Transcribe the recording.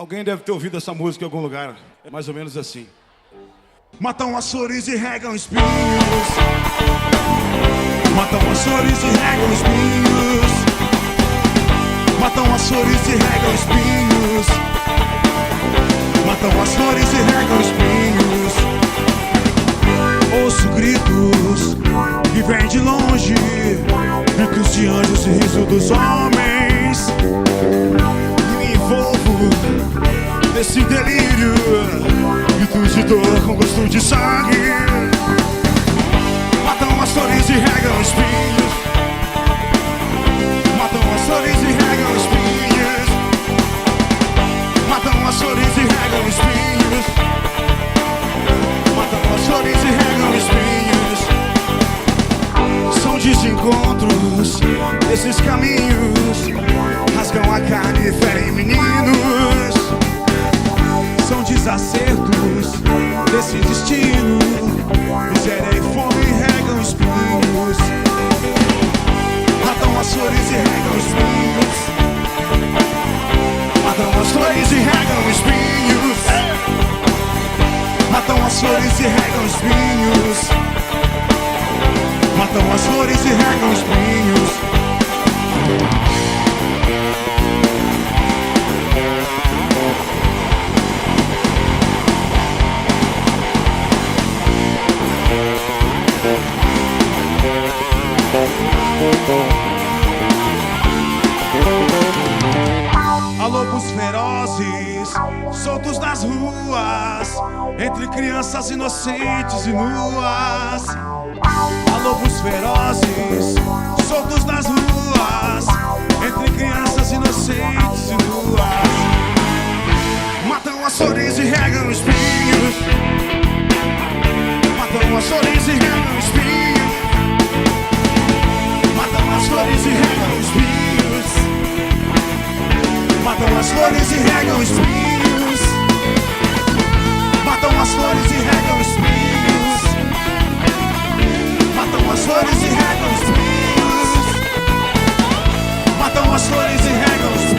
Alguém deve ter ouvido essa música em algum lugar. É mais ou menos assim. Matam as flores e regam espinhos. Matam as flores e regam espinhos. Matam as flores e regam espinhos. Matam as flores e regam espinhos. Ouço gritos que vêm de longe, gritos de anjos e riso dos homens. E me envolvo nesse delírio, gritos de dor com gosto de sangue. Matam as flores e regam espinhos. Matam as flores e regam espinhos. Matam as flores e regam espinhos. Matam as flores e regam espinhos. São desencontros, esses caminhos rasgam a carne e ferem meninos. São desacertos desse destino, miséria e fome regam espinhos. Matam as flores e regam espinhos. Matam as flores e regam espinhos. Matam as flores e regam espinhos. Matam as flores e regam espinhos. Há lobos ferozes, soltos nas ruas, entre crianças inocentes e nuas. Há lobos ferozes, soltos nas ruas, entre crianças inocentes e nuas. Matam as flores e regam espinhos. Matam as flores e regam espinhos. Matam as flores e regam espinhos. Matam as flores e regam espinhos. Matam as flores e regam espinhos. Matam as flores e regam espinhos. Matam as flores e regam espinhos.